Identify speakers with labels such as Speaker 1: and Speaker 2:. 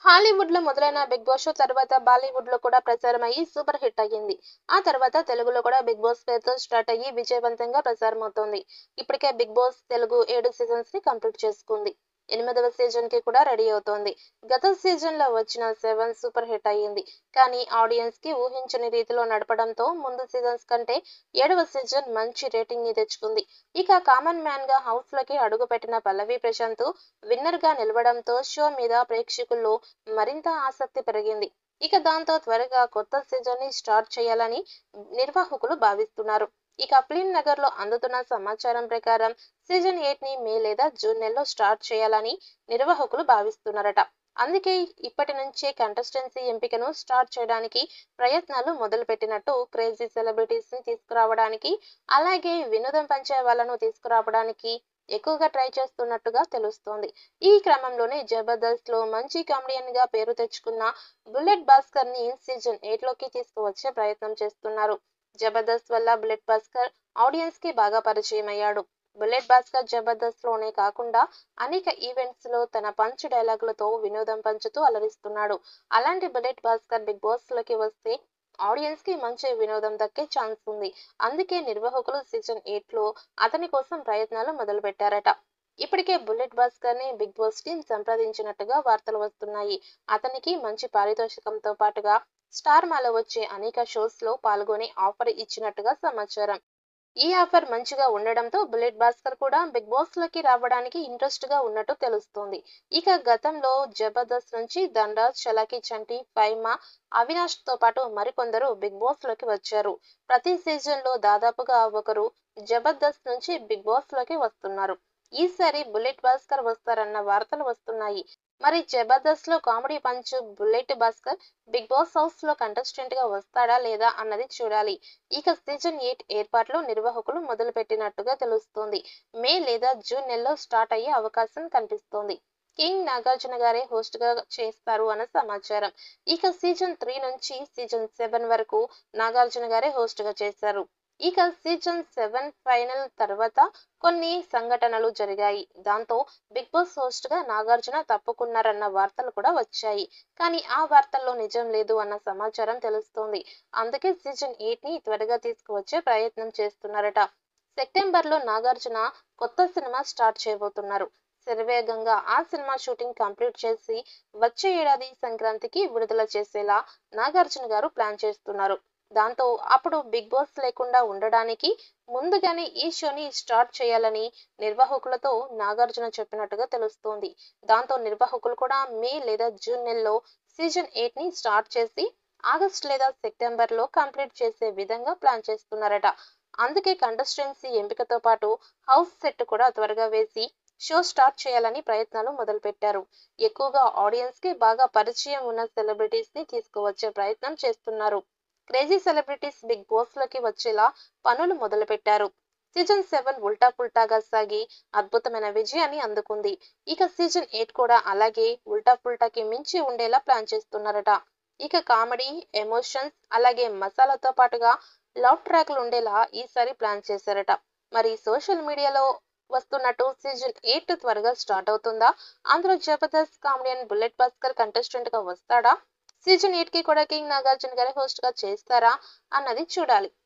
Speaker 1: Hollywood లో మొదలైన big boss show తర్వాత బాలీవుడ్ లో కూడా ప్రసారం అయ్యి సూపర్ హిట్ అయ్యింది. ఆ తర్వాత తెలుగులో కూడా బిగ్ బాస్ పేరుతో స్టార్ట్ అయ్యి విజయవంతంగా ప్రసారం అవుతోంది. ఇప్పటికే బిగ్ బాస్ తెలుగు 7 సీజన్స్ ని కంప్లీట్ చేసుకుంది. 8వ సీజన్ కి కూడా రెడీ అవుతోంది. గత సీజన్ లో వచ్చిన 7 సూపర్ హిట్ అయ్యింది. కానీ ఆడియన్స్ కి ఊహించని రీతిలో నడపడంతో ముందు సీజన్స్ కంటే 7వ సీజన్ మంచి రేటింగ్ ని తెచ్చుకుంది. ఇక కామన్ మ్యాన్ గా హౌస్ లోకి అడుగుపెట్టిన పల్లవి ప్రశాంత్ విన్నర్ గా నిలవడంతో షో మీద ప్రేక్షకుల్లో మరింత ఆసక్తి పెరిగింది. ఇక దాంతో త్వరగా కొత్త సీజన్ ని స్టార్ట్ చేయాలని నిర్వాహకులు భావిస్తున్నారు. ఇక ఫిల్మ్ నగర్ లో అందుతున్న సమాచారం ప్రకారం సీజన్ 8 ని మే లేదా జూన్ నెలలో స్టార్ట్ చేయాలని నిర్వాహకులు భావిస్తున్నారట. అందుకే ఇప్పటి నుంచే కంటెస్టెన్సీ ఎంపికను స్టార్ట్ చేయడానికి ప్రయత్నాలు మొదలుపెట్టినట్టు క్రేజీ సెలబ్రిటీస్ ని తీసుకురావడానికి, అలాగే వినోదం పంచే వాళ్ళను తీసుకురావడానికి ఎక్కువగా ట్రై చేస్తున్నట్టుగా తెలుస్తోంది. ఈ క్రమంలోనే జబర్దస్త్ లో మంచి కామెడియన్ గా పేరు తెచ్చుకున్న బుల్లెట్ భాస్కర్ ని సీజన్ 8 లోకి తీసుకువచ్చే ప్రయత్నం చేస్తున్నారు. జబర్దస్త్ వల్ల బుల్లెట్ భాస్కర్ ఆడియన్స్ కి బాగా పరిచయం అయ్యాడు. బుల్లెట్ భాస్కర్ జబర్దస్త్ లోనే కాకుండా అనేక ఈవెంట్స్ లో తన పంచ్ డైలాగులతో వినోదం పంచుతూ అలరిస్తున్నాడు. అలాంటి బుల్లెట్ భాస్కర్ బిగ్ బాస్ లోకి వస్తే ఆడియన్స్ కి మంచి వినోదం దక్కే ఛాన్స్ ఉంది. అందుకే నిర్వాహకులు సీజన్ 8 లో అతని కోసం ప్రయత్నాలు మొదలు పెట్టారట. ఇప్పటికే బుల్లెట్ భాస్కర్ ని బిగ్ బాస్ టీం సంప్రదించినట్టుగా వార్తలు వస్తున్నాయి. అతనికి మంచి పారితోషికంతో పాటుగా స్టార్ మాలో వచ్చే అనేక షోస్ లో పాల్గొనే ఆఫర్ ఇచ్చినట్టుగా సమాచారం. ఈ ఆఫర్ మంచిగా ఉండడంతో బుల్లెట్ భాస్కర్ కూడా బిగ్ బాస్ లోకి రావడానికి ఇంట్రెస్ట్ గా ఉన్నట్టు తెలుస్తోంది. ఇక గతంలో జబర్దస్త్ నుంచి ధనరాజ్, చలాకీ చంటి, ఫైమా, అవినాష్ తో పాటు మరికొందరు బిగ్ బాస్ లోకి వచ్చారు. ప్రతి సీజన్ లో దాదాపుగా ఒకరు జబర్దస్త్ నుంచి బిగ్ బాస్ లోకి వస్తున్నారు. ఈసారి బుల్లెట్ భాస్కర్ వస్తారన్న వార్తలు వస్తున్నాయి. మరి జబర్దస్త్ లో comedy punch Bullet Bhaskar Bigg Boss house లో కంటెస్టెంట్ గా వస్తాడా లేదా అన్నది చూడాలి. ఇక సీజన్ 8 ఏర్పాట్లు నిర్వాహకులు మొదలు పెట్టినట్టుగా తెలుస్తోంది. మే లేదా జూన్ నెలలో స్టార్ట్ అయ్యే అవకాశం కనిపిస్తోంది. కింగ్ నాగార్జున గారే హోస్ట్ గా చేస్తారు అన్న సమాచారం. ఇక సీజన్ 3 నుంచి సీజన్ 7 వరకు నాగార్జున గారే హోస్ట్ గా చేశారు. ఇక సీజన్ 7 ఫైనల్ తర్వాత కొన్ని సంఘటనలు జరిగాయి. దాంతో బిగ్ బాస్ హోస్ట్ గా నాగార్జున తప్పుకున్నారన్న వార్తలు కూడా వచ్చాయి. కానీ ఆ వార్తల్లో నిజం లేదు అన్న సమాచారం తెలుస్తోంది. అందుకే సీజన్ 8 ని త్వరగా తీసుకువచ్చే ప్రయత్నం చేస్తున్నారట. సెప్టెంబర్ లో నాగార్జున కొత్త సినిమా స్టార్ట్ చేయబోతున్నారు. శరవేగంగా ఆ సినిమా షూటింగ్ కంప్లీట్ చేసి వచ్చే ఏడాది సంక్రాంతికి విడుదల చేసేలా నాగార్జున గారు ప్లాన్ చేస్తున్నారు. దాంతో అప్పుడు బిగ్ బాస్ లేకుండా ఉండడానికి ముందుగానే ఈ షోని స్టార్ట్ చేయాలని నిర్వాహకులతో నాగార్జున చెప్పినట్టుగా తెలుస్తోంది. దాంతో నిర్వాహకులు కూడా మే లేదా జూన్ నెలలో సీజన్ 8 ని స్టార్ట్ చేసి ఆగస్ట్ లేదా సెప్టెంబర్ లో కంప్లీట్ చేసే విధంగా ప్లాన్ చేస్తున్నారట. అందుకే కంటెస్టెన్సీ ఎంపికతో పాటు హౌస్ సెట్ కూడా త్వరగా వేసి షో స్టార్ట్ చేయాలని ప్రయత్నాలు మొదలుపెట్టారు. ఎక్కువగా ఆడియన్స్ కి బాగా పరిచయం ఉన్న సెలబ్రిటీస్ ని తీసుకువచ్చే ప్రయత్నం చేస్తున్నారు. క్రేజీ సెలబ్రిటీస్ బిగ్ బాస్ లోకి వచ్చేలా పనులు మొదలుపెట్టారు. సీజన్ 7 ఉల్టా పుల్టాగా సాగి అద్భుతమైన విజయాన్ని అందుకుంది. ఇక సీజన్ 8 కూడా అలాగే ఉల్టా పుల్టాకి మించి ఉండేలా ప్లాన్ చేస్తున్నారట. ఇక కామెడీ, ఎమోషన్స్ అలాగే మసాలాతో పాటుగా లవ్ ట్రాక్లు ఉండేలా ఈసారి ప్లాన్ చేశారట. మరి సోషల్ మీడియాలో వస్తున్నట్టు సీజన్ 8 త్వరగా స్టార్ట్ అవుతుందా? అందులో Jabardasth comedian bullet Bhaskar contestant గా వస్తాడా? సీజన్ 8 కి కూడా కింగ్ నాగార్జున గారి హోస్ట్ గా చేస్తారా అన్నది చూడాలి.